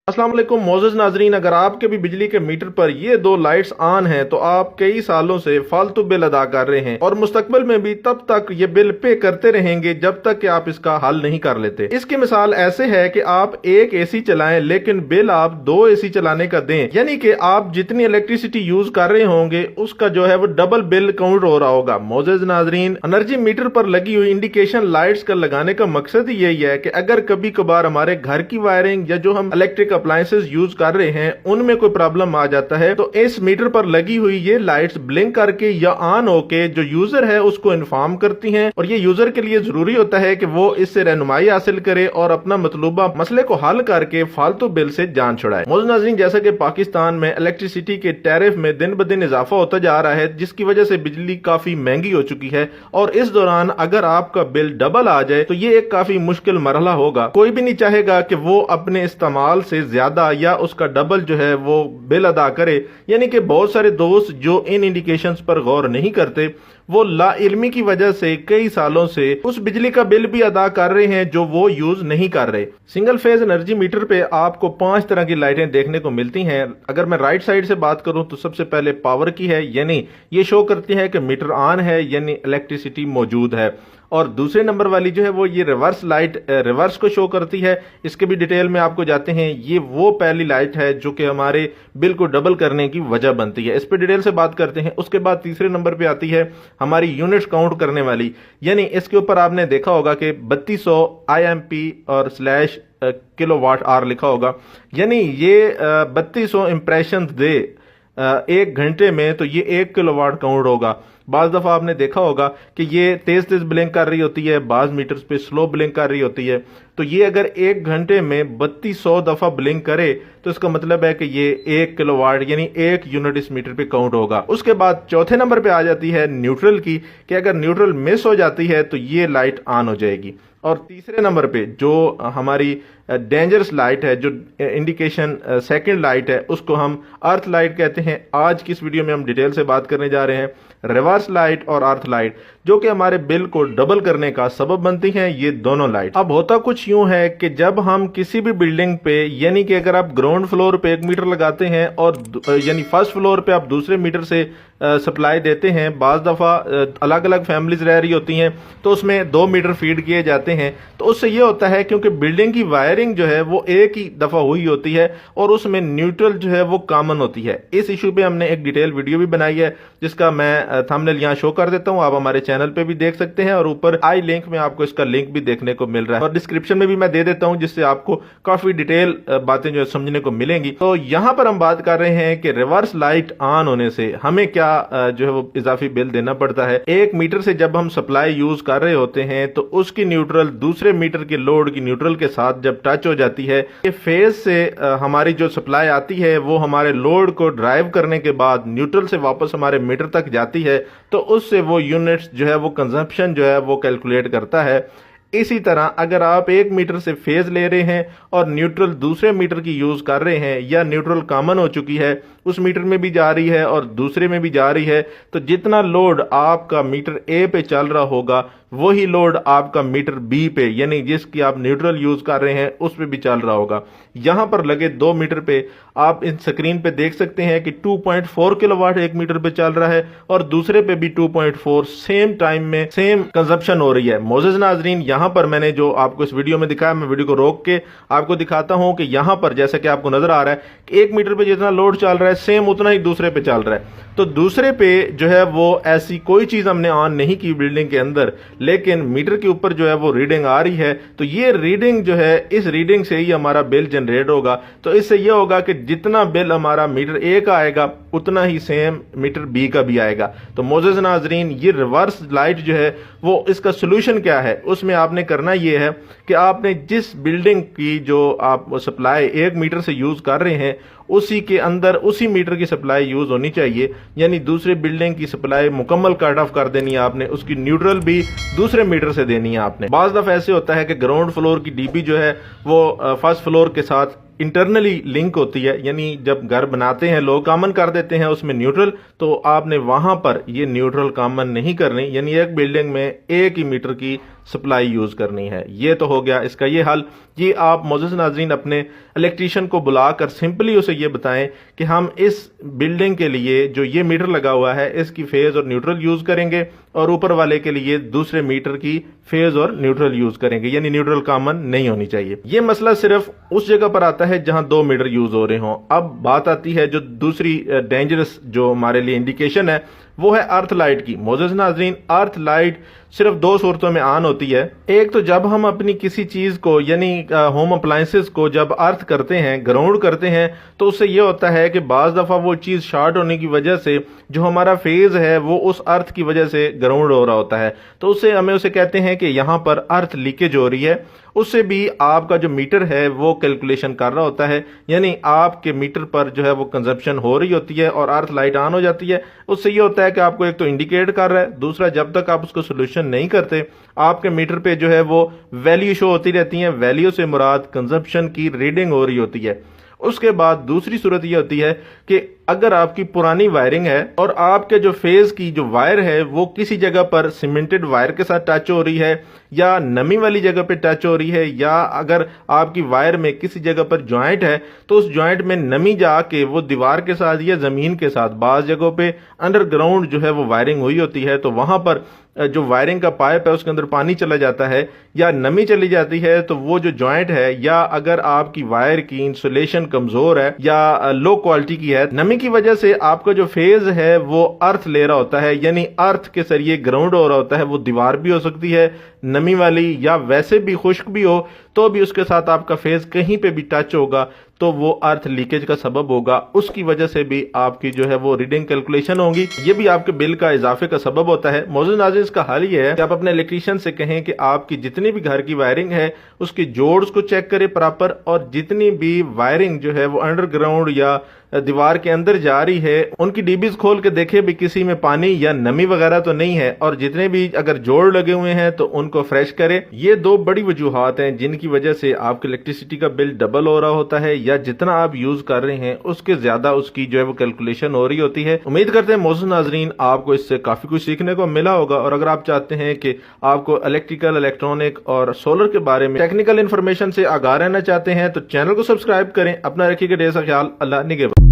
अस्सलाम वालेकुम मोअज़्ज़ज़ नाज़रीन, अगर आपके भी बिजली के मीटर पर ये दो लाइट्स ऑन हैं तो आप कई सालों से फालतू बिल अदा कर रहे हैं और मुस्तकबिल में भी तब तक ये बिल पे करते रहेंगे जब तक कि आप इसका हल नहीं कर लेते। इसकी मिसाल ऐसे है कि आप एक एसी चलाएं लेकिन बिल आप 2 एसी चलाने का दें, यानी कि आप जितनी इलेक्ट्रिसिटी यूज कर रहे होंगे उसका जो है वो डबल बिल काउंट हो रहा होगा। मोअज़्ज़ज़ नाज़रीन, एनर्जी मीटर पर लगी हुई इंडिकेशन लाइट्स का लगाने का मकसद ही यही है कि अगर कभी कभार हमारे घर की वायरिंग या जो हम इलेक्ट्रिक अप्लायंसेस यूज कर रहे हैं उनमें कोई प्रॉब्लम आ जाता है तो इस मीटर पर लगी हुई ये लाइट्स ब्लिंक करके या ऑन होके जो यूजर है उसको इन्फॉर्म करती हैं और ये यूजर के लिए जरूरी होता है कि वो इससे रहनुमाई हासिल करे और अपना मतलूबा मसले को हल करके फालतू बिल से जान छुड़ाए। मोअज़्ज़ज़ नाज़रीन, जैसा कि पाकिस्तान में इलेक्ट्रिसिटी के टैरिफ में दिन ब दिन इजाफा होता जा रहा है जिसकी वजह से बिजली काफी महंगी हो चुकी है और इस दौरान अगर आपका बिल डबल आ जाए तो ये एक काफी मुश्किल मरहला होगा। कोई भी नहीं चाहेगा कि वो अपने इस्तेमाल से ज्यादा या उसका डबल जो है वो बिल अदा करे, यानी कि बहुत सारे दोस्त जो इन इंडिकेशंस पर गौर नहीं करते वो ला इल्मी की वजह से कई सालों से उस बिजली का बिल भी अदा कर रहे हैं जो वो यूज नहीं कर रहे। सिंगल फेज एनर्जी मीटर पे आपको 5 तरह की लाइटें देखने को मिलती हैं। अगर मैं राइट साइड से बात करूं तो सबसे पहले पावर की है, यानी ये शो करती है कि मीटर ऑन है यानी इलेक्ट्रिसिटी मौजूद है। और दूसरे नंबर वाली जो है वो ये रिवर्स लाइट रिवर्स को शो करती है। इसके भी डिटेल में आपको जाते हैं। ये वो पहली लाइट है जो कि हमारे बिल को डबल करने की वजह बनती है। इस पे डिटेल से बात करते हैं। उसके बाद तीसरे नंबर पे आती है हमारी यूनिट्स काउंट करने वाली, यानी इसके ऊपर आपने देखा होगा कि 3200 IMP और स्लैश किलोवाट आवर लिखा होगा, यानी ये 3200 इंप्रेशन दे 1 घंटे में तो ये 1 किलोवाट काउंट होगा। बाज दफा आपने देखा होगा कि ये तेज तेज ब्लिंक कर रही होती है, बाज मीटर्स पे स्लो ब्लिंक कर रही होती है। तो ये अगर 1 घंटे में 3200 दफा ब्लिंक करे तो इसका मतलब है कि ये 1 किलोवाट यानी 1 यूनिट इस मीटर पे काउंट होगा। उसके बाद चौथे नंबर पे आ जाती है न्यूट्रल की, कि अगर न्यूट्रल मिस हो जाती है तो ये लाइट ऑन हो जाएगी। और तीसरे नंबर पे जो हमारी डेंजरस लाइट है, जो इंडिकेशन सेकंड लाइट है, उसको हम अर्थ लाइट कहते हैं। आज की इस वीडियो में हम डिटेल से बात करने जा रहे हैं रिवर्स लाइट और अर्थ लाइट, जो कि हमारे बिल को डबल करने का सबब बनती हैं ये दोनों लाइट। अब होता कुछ यूं है कि जब हम किसी भी बिल्डिंग पे, यानी कि अगर आप ग्राउंड फ्लोर पे 1 मीटर लगाते हैं और यानी फर्स्ट फ्लोर पे आप दूसरे मीटर से सप्लाई देते हैं, बाज दफा अलग अलग फैमिलीज रह रही होती हैं तो उसमें 2 मीटर फीड किए जाते हैं। तो उससे ये होता है क्योंकि बिल्डिंग की वायरिंग जो है वो एक ही दफा हुई होती है और उसमें न्यूट्रल जो है वो कॉमन होती है। इस इशू पे हमने एक डिटेल वीडियो भी बनाई है जिसका मैं थंबनेल यहाँ शो कर देता हूँ, आप हमारे चैनल पे भी देख सकते हैं और ऊपर आई लिंक में आपको इसका लिंक भी देखने को मिल रहा है और डिस्क्रिप्शन में भी मैं दे देता हूँ जिससे आपको काफी डिटेल बातें जो समझने को मिलेंगी। तो यहाँ पर हम बात कर रहे हैं कि रिवर्स लाइट ऑन होने से हमें क्या जो है वो इजाफी बिल देना पड़ता है। 1 मीटर से जब हम सप्लाई यूज कर रहे होते हैं तो उसकी न्यूट्रल दूसरे मीटर के लोड की न्यूट्रल के साथ जब टच हो जाती है, ये फेज से हमारी जो सप्लाई आती है वो हमारे लोड को ड्राइव करने के बाद न्यूट्रल से वापस हमारे मीटर तक जाती है, तो उससे वो यूनिट्स जो है वो कंजम्पशन जो है वो कैलकुलेट करता है। इसी तरह अगर आप 1 मीटर से फेज ले रहे हैं और न्यूट्रल दूसरे मीटर की यूज कर रहे हैं या न्यूट्रल कॉमन हो चुकी है, उस मीटर में भी जा रही है और दूसरे में भी जा रही है, तो जितना लोड आपका मीटर ए पे चल रहा होगा वही लोड आपका मीटर बी पे, यानी जिसकी आप न्यूट्रल यूज कर रहे हैं उस पे भी चल रहा होगा। यहां पर लगे 2 मीटर पे आप इन स्क्रीन पे देख सकते हैं कि 2.4 किलोवाट 1 मीटर पे चल रहा है और दूसरे पे भी 2.4 सेम टाइम में सेम कंजप्शन हो रही है। मोअज़्ज़ज़ नाज़रीन, यहां पर मैंने जो आपको इस वीडियो में दिखाया, मैं वीडियो को रोक के आपको दिखाता हूं कि यहां पर जैसे कि आपको नजर आ रहा है कि 1 मीटर पे जितना लोड चल रहा है सेम उतना ही दूसरे पे चल रहा है। तो दूसरे पे जो है वो ऐसी कोई चीज हमने ऑन नहीं की बिल्डिंग के अंदर, लेकिन मीटर के ऊपर जो है वो रीडिंग आ रही है, तो ये रीडिंग जो है इस रीडिंग से ही हमारा बिल जनरेट होगा। तो इससे ये होगा कि जितना बिल हमारा मीटर ए का आएगा उतना ही सेम मीटर बी का भी आएगा। तो मोअज़्ज़ज़ नाज़रीन, ये रिवर्स लाइट जो है वो इसका सोल्यूशन क्या है, उसमें आपने करना ये है कि आपने जिस बिल्डिंग की जो आप सप्लाई 1 मीटर से यूज कर रहे हैं उसी के अंदर उसी मीटर की सप्लाई यूज होनी चाहिए, यानी दूसरे बिल्डिंग की सप्लाई मुकम्मल कट ऑफ कर देनी है आपने, उसकी न्यूट्रल भी दूसरे मीटर से देनी है आपने। बाज़ दफा ऐसे होता है कि ग्राउंड फ्लोर की डीबी जो है वो फर्स्ट फ्लोर के साथ इंटरनली लिंक होती है, यानी जब घर बनाते हैं लोग कॉमन कर देते हैं उसमें न्यूट्रल, तो आपने वहां पर ये न्यूट्रल कॉमन नहीं करनी, यानी एक बिल्डिंग में एक ही मीटर की سپلائی یوز کرنی ہے۔ یہ تو ہو گیا اس کا یہ حل۔ یہ آپ معزز ناظرین اپنے الیکٹریشین کو بلا کر سمپلی اسے یہ بتائیں کہ ہم اس بلڈنگ کے لیے جو یہ میٹر لگا ہوا ہے اس کی فیز اور نیوٹرل یوز کریں گے، اور اوپر والے کے لیے دوسرے میٹر کی فیز اور نیوٹرل یوز کریں گے، یعنی نیوٹرل کامن نہیں ہونی چاہیے۔ یہ مسئلہ صرف اس جگہ پر آتا ہے جہاں 2 میٹر یوز ہو رہے ہوں۔ اب بات آتی ہے جو دوسری ڈینجرس جو ہمارے لیے انڈیکیشن ہے، وہ ہے ارتھ لائٹ کی۔ معزز ناظرین، ارتھ لائٹ صرف 2 صورتوں میں آن ہوتی ہے۔ ایک تو جب ہم اپنی کسی چیز کو یعنی ہوم اپلائنسز کو جب ارتھ کرتے ہیں، گراؤنڈ کرتے ہیں، تو اس سے یہ ہوتا ہے کہ بعض دفعہ وہ چیز شارٹ ہونے کی وجہ سے جو ہمارا فیز ہے وہ اس ارتھ کی وجہ سے گراؤنڈ ہو رہا ہوتا ہے، تو اس سے ہمیں اسے کہتے ہیں کہ یہاں پر ارتھ لیکیج ہو رہی ہے۔ اس سے بھی آپ کا جو میٹر ہے وہ کیلکولیشن کر رہا ہوتا ہے، یعنی آپ کے میٹر پر جو ہے وہ کنزمپشن ہو رہی ہوتی ہے اور ارتھ لائٹ آن ہو جاتی ہے۔ اس سے یہ ہوتا ہے کہ آپ کو ایک تو انڈیکیٹ کر رہا ہے، دوسرا جب تک آپ اس کو سولوشن نہیں کرتے آپ کے میٹر پہ جو ہے وہ ویلیو شو ہوتی رہتی ہیں۔ ویلیو سے مراد کنزمپشن کی ریڈنگ ہو رہی ہوتی ہے۔ اس کے بعد دوسری صورت یہ ہوتی ہے کہ اگر آپ کی پرانی وائرنگ ہے اور آپ کے جو فیز کی جو وائر ہے وہ کسی جگہ پر سیمنٹڈ وائر کے ساتھ ٹچ ہو رہی ہے یا نمی والی جگہ پہ ٹچ ہو رہی ہے، یا اگر آپ کی وائر میں کسی جگہ پر جوائنٹ ہے تو اس جوائنٹ میں نمی جا کے وہ دیوار کے ساتھ یا زمین کے ساتھ بعض جگہوں پہ انڈر گراؤنڈ جو ہے وہ وائرنگ ہوئی ہوتی ہے، تو وہاں پر جو وائرنگ کا پائپ ہے اس کے اندر پانی چلا جاتا ہے یا نمی چلی جاتی ہے، تو وہ جو جوائنٹ ہے یا اگر آپ کی وائر کی انسولیشن کمزور ہے یا لو کوالٹی کی ہے، نمی کی وجہ سے آپ کا جو فیز ہے وہ ارتھ لے رہا ہوتا ہے، یعنی ارتھ کے ذریعے گراؤنڈ ہو رہا ہوتا ہے۔ وہ دیوار بھی ہو سکتی ہے نمی والی یا ویسے بھی خشک بھی ہو، تو بھی اس کے ساتھ آپ کا فیز کہیں پہ بھی ٹچ ہوگا تو وہ ارتھ لیکیج کا سبب ہوگا۔ اس کی وجہ سے بھی آپ کی جو ہے وہ ریڈنگ کیلکولیشن ہوگی، یہ بھی آپ کے بل کا اضافے کا سبب ہوتا ہے۔ معزز ناظرین، اس کا حل یہ ہے کہ آپ اپنے الیکٹریشین سے کہیں کہ آپ کی جتنی بھی گھر کی وائرنگ ہے اس کی جوڑز کو چیک کرے پراپر، اور جتنی بھی وائرنگ جو ہے وہ انڈر گراؤنڈ یا دیوار کے اندر جا رہی ہے ان کی ڈی بیز کھول کے دیکھے بھی کسی میں پانی یا نمی وغیرہ تو نہیں ہے، اور جتنے بھی اگر جوڑ لگے ہوئے ہیں تو ان کو فریش کرے۔ یہ 2 بڑی وجوہات ہیں جن کی وجہ سے آپ کے الیکٹریسٹی کا بل ڈبل ہو رہا ہوتا ہے، یا جتنا آپ یوز کر رہے ہیں اس کے زیادہ اس کی جو ہے وہ کیلکولیشن ہو رہی ہوتی ہے۔ امید کرتے ہیں معزز ناظرین آپ کو اس سے کافی کچھ سیکھنے کو ملا ہوگا، اور اگر آپ چاہتے ہیں کہ آپ کو الیکٹریکل، الیکٹرانک اور سولر کے بارے میں ٹیکنیکل انفارمیشن سے آگاہ رہنا چاہتے ہیں تو چینل کو سبسکرائب کریں۔ اپنا رکھیے گا ڈھیر سا خیال۔ اللہ نگہبان۔